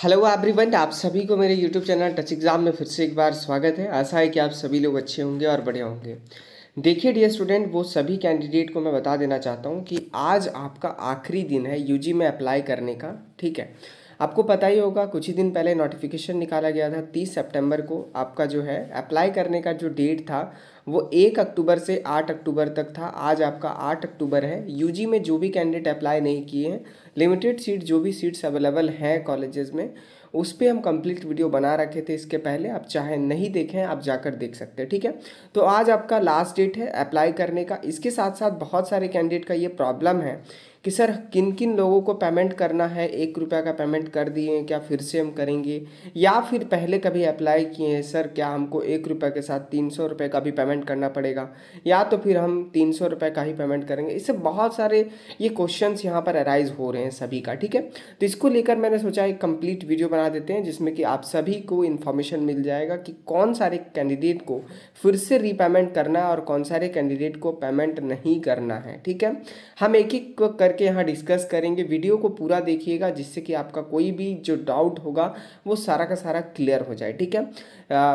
Hello everyone, आप सभी को मेरे यूट्यूब चैनल टच एग्ज़ाम में फिर से एक बार स्वागत है। आशा है कि आप सभी लोग अच्छे होंगे और बढ़िया होंगे। देखिए डियर स्टूडेंट, वो सभी कैंडिडेट को मैं बता देना चाहता हूँ कि आज आपका आखिरी दिन है यूजी में अप्लाई करने का। ठीक है, आपको पता ही होगा कुछ ही दिन पहले नोटिफिकेशन निकाला गया था। 30 सितंबर को आपका जो है अप्लाई करने का जो डेट था वो 1 अक्टूबर से 8 अक्टूबर तक था। आज आपका 8 अक्टूबर है। यूजी में जो भी कैंडिडेट अप्लाई नहीं किए हैं, लिमिटेड सीट जो भी सीट्स अवेलेबल हैं कॉलेजेस में, उस पर हम कंप्लीट वीडियो बना रखे थे इसके पहले। आप चाहे नहीं देखें, आप जाकर देख सकते हैं। ठीक है, तो आज आपका लास्ट डेट है अप्लाई करने का। इसके साथ साथ बहुत सारे कैंडिडेट का ये प्रॉब्लम है कि सर किन किन लोगों को पेमेंट करना है। 1 रुपये का पेमेंट कर दिए हैं, क्या फिर से हम करेंगे, या फिर पहले कभी अप्लाई किए हैं सर, क्या हमको 1 रुपये के साथ 300 रुपये का भी पेमेंट करना पड़ेगा, या तो फिर हम 300 रुपये का ही पेमेंट करेंगे। इससे बहुत सारे ये क्वेश्चंस यहाँ पर अराइज हो रहे हैं सभी का। ठीक है, तो इसको लेकर मैंने सोचा एक कंप्लीट वीडियो बना देते हैं जिसमें कि आप सभी को इन्फॉर्मेशन मिल जाएगा कि कौन सारे कैंडिडेट को फिर से रीपेमेंट करना है और कौन सारे कैंडिडेट को पेमेंट नहीं करना है। ठीक है, हम एक एक करके यहाँ डिस्कस करेंगे। वीडियो को पूरा देखिएगा जिससे कि आपका कोई भी जो डाउट होगा वो सारा का सारा क्लियर हो जाए। ठीक है,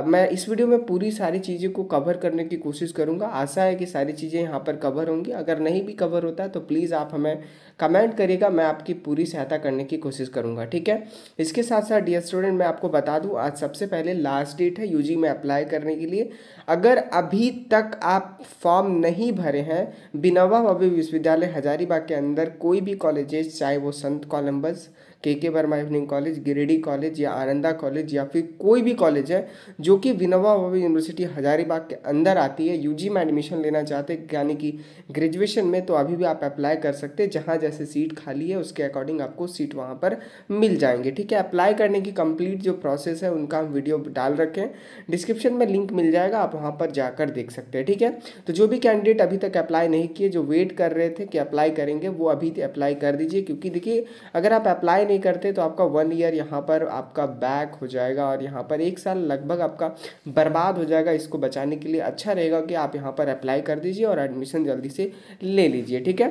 मैं इस वीडियो में पूरी सारी चीज़ों को कवर करने की कोशिश करूँगा। आशा है कि सारी चीज़ें यहाँ पर कवर होंगी। अगर नहीं भी कवर होता है तो प्लीज़ आप हमें कमेंट करिएगा, मैं आपकी पूरी सहायता करने की कोशिश करूँगा। ठीक है, इसके साथ साथ डियर स्टूडेंट मैं आपको बता दूँ, आज सबसे पहले लास्ट डेट है यूजी में अप्लाई करने के लिए। अगर अभी तक आप फॉर्म नहीं भरे हैं, विनोबा भावे विश्वविद्यालय हजारीबाग के अंदर कोई भी कॉलेजेस, चाहे वो संत कोलंबस, के Verma evening college, Giridih college या आनंदा कॉलेज या फिर कोई भी कॉलेज है जो कि विनोबा भावे यूनिवर्सिटी हजारीबाग के अंदर आती है, यूजी में एडमिशन लेना चाहते हैं यानी कि ग्रेजुएशन में, तो अभी भी आप अप्लाई कर सकते हैं। जहाँ जैसे सीट खाली है उसके अकॉर्डिंग आपको सीट वहाँ पर मिल जाएंगे। ठीक है, अप्लाई करने की कंप्लीट जो प्रोसेस है उनका हम वीडियो डाल रखे हैं, डिस्क्रिप्शन में लिंक मिल जाएगा, आप वहाँ पर जाकर देख सकते हैं। ठीक है, तो जो भी कैंडिडेट अभी तक अप्लाई नहीं किए, जो वेट कर रहे थे कि अप्लाई करेंगे, वो अभी अप्लाई कर दीजिए। क्योंकि देखिए अगर आप अप्लाई नहीं करते तो आपका 1 ईयर यहाँ पर आपका बैक हो जाएगा और यहाँ पर 1 साल लगभग आपका बर्बाद हो जाएगा। इसको बचाने के लिए अच्छा रहेगा कि आप यहाँ पर अप्लाई कर दीजिए और एडमिशन जल्दी से ले लीजिए। ठीक है,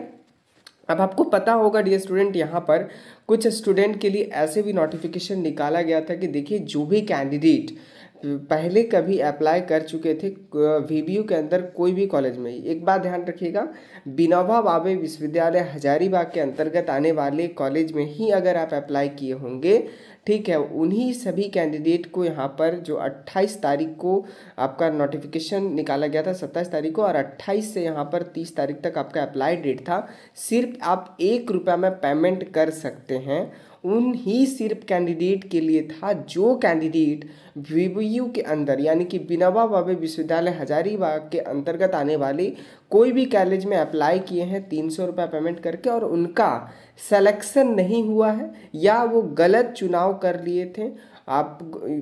अब आपको पता होगा डियर स्टूडेंट, यहाँ पर कुछ स्टूडेंट के लिए ऐसे भी नोटिफिकेशन निकाला गया था कि देखिए जो भी कैंडिडेट पहले कभी अप्लाई कर चुके थे वीबीयू के अंदर कोई भी कॉलेज में, एक बात ध्यान रखिएगा, विनोबा भावे विश्वविद्यालय हजारीबाग के अंतर्गत आने वाले कॉलेज में ही अगर आप अप्लाई किए होंगे, ठीक है, उन्हीं सभी कैंडिडेट को यहाँ पर जो 28 तारीख को आपका नोटिफिकेशन निकाला गया था, 27 तारीख को, और 28 से यहाँ पर 30 तारीख तक आपका अप्लाई डेट था। सिर्फ आप 1 रुपया में पेमेंट कर सकते हैं। उन ही सिर्फ कैंडिडेट के लिए था जो कैंडिडेट वीबीयू के अंदर यानी कि विनोबा भावे विश्वविद्यालय हजारीबाग के अंतर्गत आने वाले कोई भी कॉलेज में अप्लाई किए हैं 300 रुपया पेमेंट करके और उनका सिलेक्शन नहीं हुआ है, या वो गलत चुनाव कर लिए थे। आप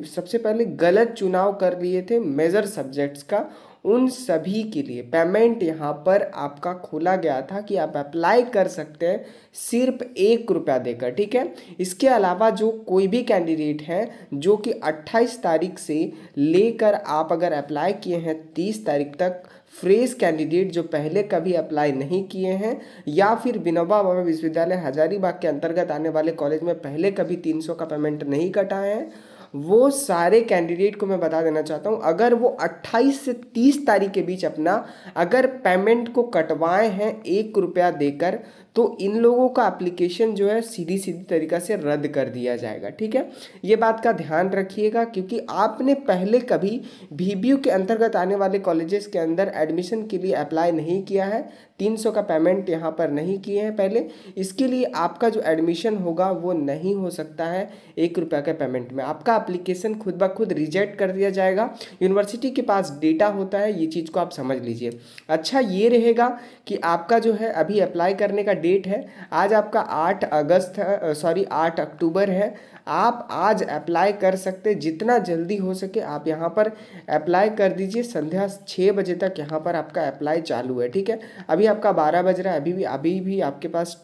सबसे पहले गलत चुनाव कर लिए थे मेजर सब्जेक्ट्स का, उन सभी के लिए पेमेंट यहाँ पर आपका खोला गया था कि आप अप्लाई कर सकते हैं सिर्फ 1 रुपया देकर। ठीक है, इसके अलावा जो कोई भी कैंडिडेट है जो कि 28 तारीख से लेकर आप अगर अप्लाई किए हैं 30 तारीख तक, फ्रेश कैंडिडेट जो पहले कभी अप्लाई नहीं किए हैं या फिर विनोबा भावे विश्वविद्यालय हजारीबाग के अंतर्गत आने वाले कॉलेज में पहले कभी 300 का पेमेंट नहीं कटा है, वो सारे कैंडिडेट को मैं बता देना चाहता हूँ, अगर वो 28 से 30 तारीख के बीच अपना अगर पेमेंट को कटवाए हैं 1 रुपया देकर, तो इन लोगों का एप्लीकेशन जो है सीधी सीधी तरीक़ा से रद्द कर दिया जाएगा। ठीक है, ये बात का ध्यान रखिएगा, क्योंकि आपने पहले कभी वीबीयू के अंतर्गत आने वाले कॉलेजेस के अंदर एडमिशन के लिए अप्लाई नहीं किया है, 300 का पेमेंट यहाँ पर नहीं किए हैं पहले, इसके लिए आपका जो एडमिशन होगा वो नहीं हो सकता है 1 रुपया के पेमेंट में। आपका एप्लीकेशन खुद ब खुद रिजेक्ट कर दिया जाएगा। यूनिवर्सिटी के पास डेटा होता है, ये चीज़ को आप समझ लीजिए। अच्छा ये रहेगा कि आपका जो है अभी अप्लाई करने का डेट है, आज आपका 8 अक्टूबर है। आप आज अप्लाई कर सकते, जितना जल्दी हो सके आप यहाँ पर अप्लाई कर दीजिए। संध्या 6 बजे तक यहाँ पर आपका अप्लाई चालू है। ठीक है, अभी आपका 12 बज रहा है, अभी भी आपके पास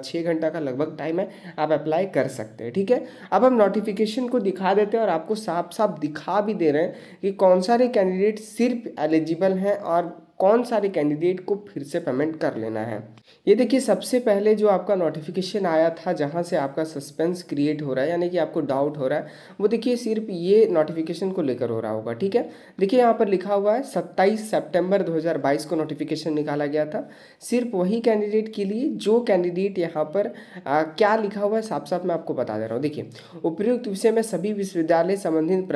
6 घंटा का लगभग टाइम है, आप अप्लाई कर सकते हैं। ठीक है, अब हम नोटिफिकेशन को दिखा देते हैं और आपको साफ साफ दिखा भी दे रहे हैं कि कौन सारे कैंडिडेट सिर्फ एलिजिबल हैं और कौन सारे कैंडिडेट को फिर से पेमेंट कर लेना है। ये देखिए सबसे पहले जो आपका नोटिफिकेशन आया था जहाँ से आपका सस्पेंस क्रिएट हो रहा है, यानी कि आपको डाउट हो रहा है, वो देखिए सिर्फ ये नोटिफिकेशन को लेकर हो रहा होगा। ठीक है, देखिए यहाँ पर लिखा हुआ है 27 सितंबर 2022 को नोटिफिकेशन निकाला गया था, सिर्फ वही कैंडिडेट के लिए जो कैंडिडेट यहाँ पर क्या लिखा हुआ है साफ साफ मैं आपको बता दे रहा हूँ। देखिए, उपयुक्त विषय में सभी विश्वविद्यालय संबंधित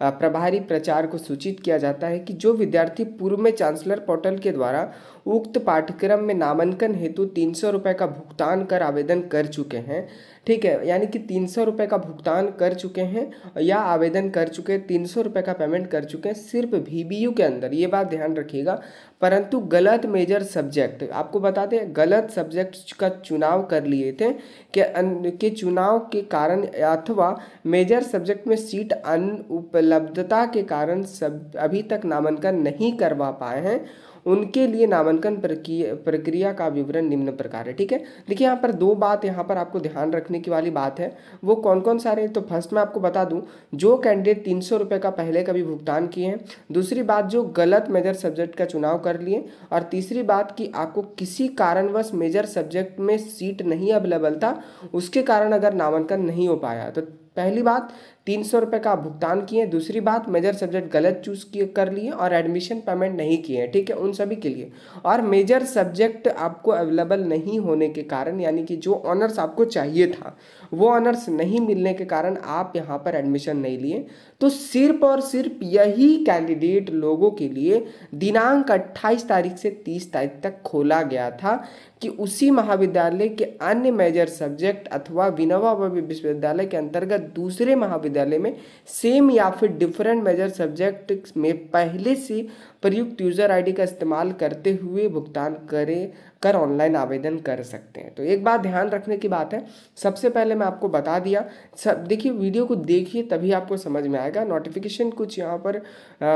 प्रभारी प्रचार को सूचित किया जाता है कि जो विद्यार्थी पूर्व में चांसलर पोर्टल के द्वारा उक्त पाठ्यक्रम में नामांकन हेतु 300 रुपये का भुगतान कर आवेदन कर चुके हैं, ठीक है, यानी कि 300 रुपये का भुगतान कर चुके हैं या आवेदन कर चुके हैं, 300 रुपये का पेमेंट कर चुके हैं सिर्फ VBU के अंदर, ये बात ध्यान रखिएगा। परंतु गलत मेजर सब्जेक्ट, आपको बता दें, गलत सब्जेक्ट का चुनाव कर लिए थे के चुनाव के कारण अथवा मेजर सब्जेक्ट में सीट अनुपलब्धता के कारण सब अभी तक नामांकन नहीं करवा पाए हैं, उनके लिए नामांकन प्रक्रिया का विवरण निम्न प्रकार है। ठीक है, देखिए यहाँ पर दो बात यहाँ पर आपको ध्यान रखने की वाली बात है, वो कौन कौन सारे, तो फर्स्ट मैं आपको बता दूं, जो कैंडिडेट 300 रुपये का पहले का भी भुगतान किए हैं, दूसरी बात जो गलत मेजर सब्जेक्ट का चुनाव कर लिए, और तीसरी बात कि आपको किसी कारणवश मेजर सब्जेक्ट में सीट नहीं अवेलेबल था, उसके कारण अगर नामांकन नहीं हो पाया, तो पहली बात 300 रुपये का भुगतान किए, दूसरी बात मेजर सब्जेक्ट गलत चूज किए कर लिए और एडमिशन पेमेंट नहीं किए। ठीक है, उन सभी के लिए। और मेजर सब्जेक्ट आपको अवेलेबल नहीं होने के कारण, यानी कि जो ऑनर्स आपको चाहिए था वो ऑनर्स नहीं मिलने के कारण आप यहाँ पर एडमिशन नहीं लिए, तो सिर्फ और सिर्फ यही कैंडिडेट लोगों के लिए दिनांक 28 तारीख से 30 तारीख तक खोला गया था कि उसी महाविद्यालय के अन्य मेजर सब्जेक्ट अथवा विनोबा भावे विश्वविद्यालय के अंतर्गत दूसरे महाविद्यालय में सेम या फिर डिफरेंट मेजर सब्जेक्ट में पहले से प्रयुक्त यूजर आईडी का इस्तेमाल करते हुए भुगतान कर ऑनलाइन आवेदन कर सकते हैं। तो एक बात ध्यान रखने की बात है, सबसे पहले मैं आपको बता दिया, सब देखिए वीडियो को देखिए तभी आपको समझ में आएगा। नोटिफिकेशन कुछ यहाँ पर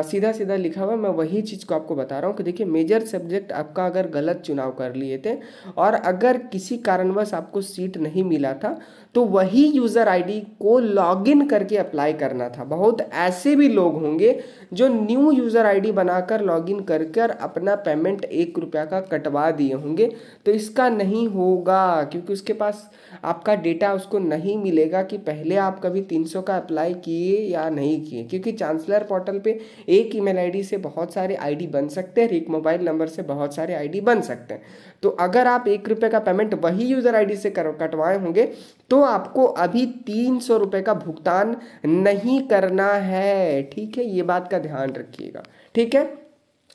सीधा सीधा लिखा हुआ है, मैं वही चीज़ को आपको बता रहा हूँ कि देखिए मेजर सब्जेक्ट आपका अगर गलत चुनाव कर लिए थे और अगर किसी कारणवश आपको सीट नहीं मिला था तो वही यूज़र आईडी को लॉगिन करके अप्लाई करना था। बहुत ऐसे भी लोग होंगे जो न्यू यूज़र आईडी बनाकर लॉगिन कर कर अपना पेमेंट 1 रुपया का कटवा दिए होंगे, तो इसका नहीं होगा क्योंकि उसके पास आपका डेटा उसको नहीं मिलेगा कि पहले आप कभी 300 का अप्लाई किए या नहीं किए, क्योंकि चांसलर पोर्टल पे एक ईमेल आईडी से बहुत सारे आईडी बन सकते हैं, एक मोबाइल नंबर से बहुत सारे आईडी बन सकते हैं। तो अगर आप 1 रुपये का पेमेंट वही यूज़र आईडी से कटवाए होंगे तो आपको अभी 300 रुपये का भुगतान नहीं करना है। ठीक है, ये बात का ध्यान रखिएगा। ठीक है,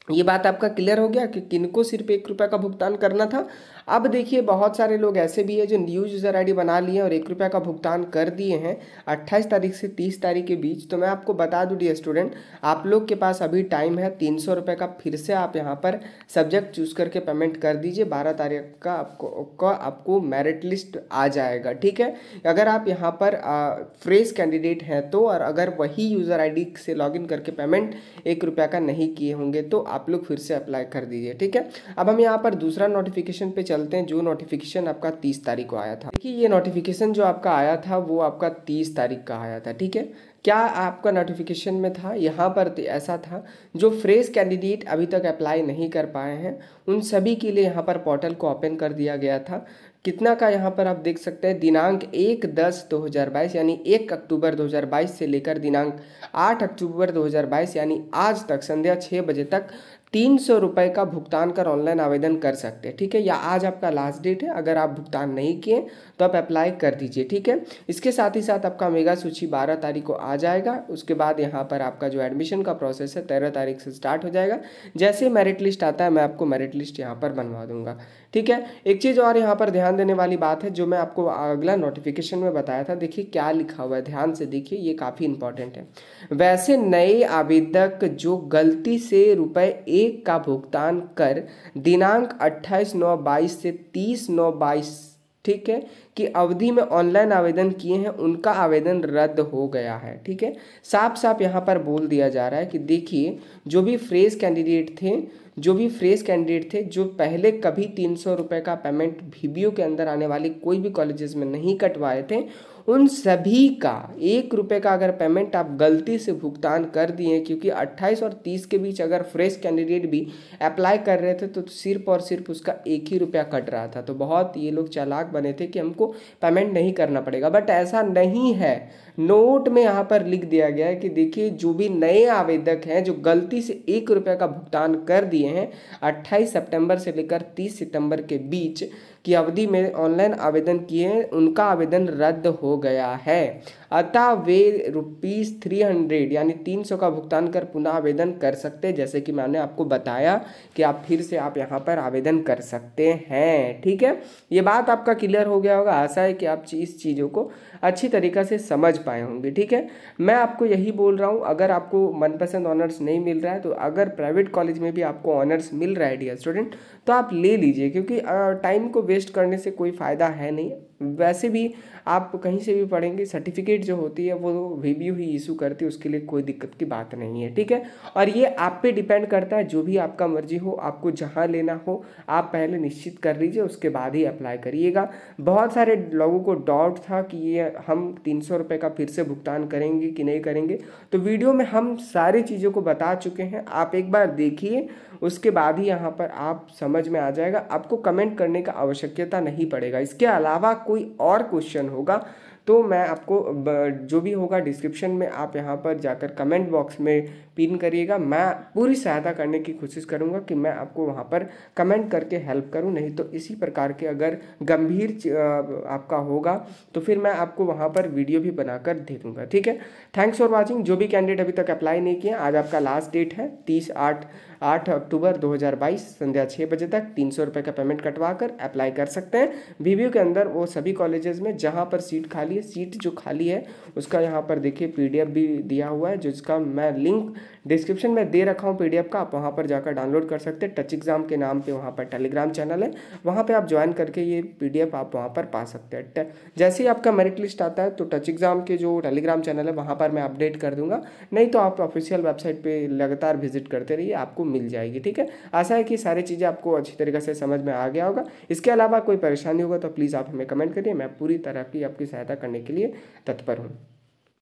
ये बात आपका क्लियर हो गया कि किनको सिर्फ 1 रुपये का भुगतान करना था। अब देखिए बहुत सारे लोग ऐसे भी है जो न्यू यूज़र आईडी बना लिए और 1 रुपये का भुगतान कर दिए हैं 28 तारीख से 30 तारीख के बीच। तो मैं आपको बता दूं डियर स्टूडेंट, आप लोग के पास अभी टाइम है 300 रुपये का, फिर से आप यहाँ पर सब्जेक्ट चूज़ करके पेमेंट कर दीजिए। 12 तारीख का आपको मेरिट लिस्ट आ जाएगा। ठीक है, अगर आप यहाँ पर फ्रेश कैंडिडेट हैं तो, और अगर वही यूज़र आई से लॉगिन करके पेमेंट 1 रुपये का नहीं किए होंगे तो आप लोग फिर से अप्लाई कर दीजिए। ठीक है, अब हम यहाँ पर दूसरा नोटिफिकेशन पे चलते हैं, जो नोटिफिकेशन आपका 30 तारीख को आया था। देखिए ये नोटिफिकेशन जो आपका आया था वो आपका 30 तारीख का आया था। ठीक है, क्या आपका नोटिफिकेशन में था, यहाँ पर ऐसा था जो फ्रेश कैंडिडेट अभी तक अप्लाई नहीं कर पाए हैं उन सभी के लिए यहाँ पर पोर्टल को ओपन कर दिया गया था। कितना का यहाँ पर आप देख सकते हैं, दिनांक 1/10/2022 यानी 1 अक्टूबर 2022 से लेकर दिनांक 8 अक्टूबर 2022 यानी आज तक संध्या 6 बजे तक 300 रुपये का भुगतान कर ऑनलाइन आवेदन कर सकते हैं। ठीक है, या आज आपका लास्ट डेट है, अगर आप भुगतान नहीं किए तो आप अप्लाई कर दीजिए। ठीक है, इसके साथ ही साथ आपका मेगा सूची 12 तारीख को आ जाएगा। उसके बाद यहाँ पर आपका जो एडमिशन का प्रोसेस है 13 तारीख से स्टार्ट हो जाएगा। जैसे मेरिट लिस्ट आता है मैं आपको मेरिट लिस्ट यहाँ पर बनवा दूंगा। ठीक है, एक चीज़ और यहाँ पर ध्यान देने वाली बात है जो मैं आपको अगला नोटिफिकेशन में बताया था, देखिए क्या लिखा हुआ है, ध्यान से देखिए, ये काफ़ी इंपॉर्टेंट है। वैसे नए आवेदक जो गलती से ₹1 का भुगतान कर दिनांक 28/9/22 से 30/9/22 ठीक है कि अवधि में ऑनलाइन आवेदन किए हैं उनका आवेदन रद्द हो गया है। ठीक है, साफ साफ यहाँ पर बोल दिया जा रहा है कि देखिए जो भी फ्रेश कैंडिडेट थे जो पहले कभी 300 रुपये का पेमेंट VBO के अंदर आने वाली कोई भी कॉलेजेस में नहीं कटवाए थे, उन सभी का 1 रुपये का अगर पेमेंट आप गलती से भुगतान कर दिए, क्योंकि 28 और 30 के बीच अगर फ्रेश कैंडिडेट भी अप्लाई कर रहे थे तो सिर्फ और सिर्फ उसका 1 ही रुपया कट रहा था। तो बहुत ये लोग चालाक बने थे कि हमको पेमेंट नहीं करना पड़ेगा, बट ऐसा नहीं है। नोट में यहाँ पर लिख दिया गया है कि देखिए, जो भी नए आवेदक हैं जो गलती से 1 रुपये का भुगतान कर दिए हैं 28 सितंबर से लेकर 30 सितंबर के बीच की अवधि में ऑनलाइन आवेदन किए हैं, उनका आवेदन रद्द हो गया है। अतः वे ₹300 यानी 300 का भुगतान कर पुनः आवेदन कर सकते हैं, जैसे कि मैंने आपको बताया कि आप फिर से आप यहाँ पर आवेदन कर सकते हैं। ठीक है, ये बात आपका क्लियर हो गया होगा। आशा है कि आप इस चीज़ों को अच्छी तरीक़ा से समझ पाए होंगे। ठीक है, मैं आपको यही बोल रहा हूँ, अगर आपको मनपसंद ऑनर्स नहीं मिल रहा है, तो अगर प्राइवेट कॉलेज में भी आपको ऑनर्स मिल रहा है डियर स्टूडेंट, तो आप ले लीजिए, क्योंकि टाइम को वेस्ट करने से कोई फ़ायदा है नहीं। वैसे भी आप कहीं से भी पढ़ेंगे, सर्टिफिकेट जो होती है वो VBU ही इशू करती है, उसके लिए कोई दिक्कत की बात नहीं है। ठीक है, और ये आप पे डिपेंड करता है, जो भी आपका मर्जी हो, आपको जहाँ लेना हो आप पहले निश्चित कर लीजिए, उसके बाद ही अप्लाई करिएगा। बहुत सारे लोगों को डाउट था कि ये हम 300 रुपये का फिर से भुगतान करेंगे कि नहीं करेंगे, तो वीडियो में हम सारी चीज़ों को बता चुके हैं। आप एक बार देखिए, उसके बाद ही यहाँ पर आप समझ में आ जाएगा। आपको कमेंट करने का आवश्यकता नहीं पड़ेगा। इसके अलावा कोई और क्वेश्चन होगा तो मैं आपको जो भी होगा डिस्क्रिप्शन में आप यहाँ पर जाकर कमेंट बॉक्स में पिन करिएगा। मैं पूरी सहायता करने की कोशिश करूँगा कि मैं आपको वहाँ पर कमेंट करके हेल्प करूँ। नहीं तो इसी प्रकार के अगर गंभीर आपका होगा तो फिर मैं आपको वहाँ पर वीडियो भी बनाकर दे दूँगा। ठीक है, थैंक्स फॉर वॉचिंग। जो भी कैंडिडेट अभी तक अप्लाई नहीं किया, आज आपका लास्ट डेट है 8 अक्टूबर 2022 संध्या 6 बजे तक 300 रुपये का पेमेंट कटवा कर अप्लाई कर सकते हैं। VBU के अंदर वो सभी कॉलेजेस में जहाँ पर सीट खाली है, सीट जो खाली है उसका यहाँ पर देखिए PDF भी दिया हुआ है, जिसका मैं लिंक डिस्क्रिप्शन में दे रखा हूँ PDF का। आप वहाँ पर जाकर डाउनलोड कर सकते हैं। टच एग्जाम के नाम पे वहाँ पर टेलीग्राम चैनल है, वहाँ पे आप ज्वाइन करके ये PDF आप वहाँ पर पा सकते हैं। जैसे ही आपका मेरिट लिस्ट आता है तो टच एग्जाम के जो टेलीग्राम चैनल है वहाँ पर मैं अपडेट कर दूंगा, नहीं तो आप ऑफिशियल वेबसाइट पे लगातार विजिट करते रहिए, आपको मिल जाएगी। ठीक है, आशा है कि सारी चीज़ें आपको अच्छी तरीके से समझ में आ गया होगा। इसके अलावा कोई परेशानी होगा तो प्लीज़ आप हमें कमेंट करिए, मैं पूरी तरह की आपकी सहायता करने के लिए तत्पर हूँ।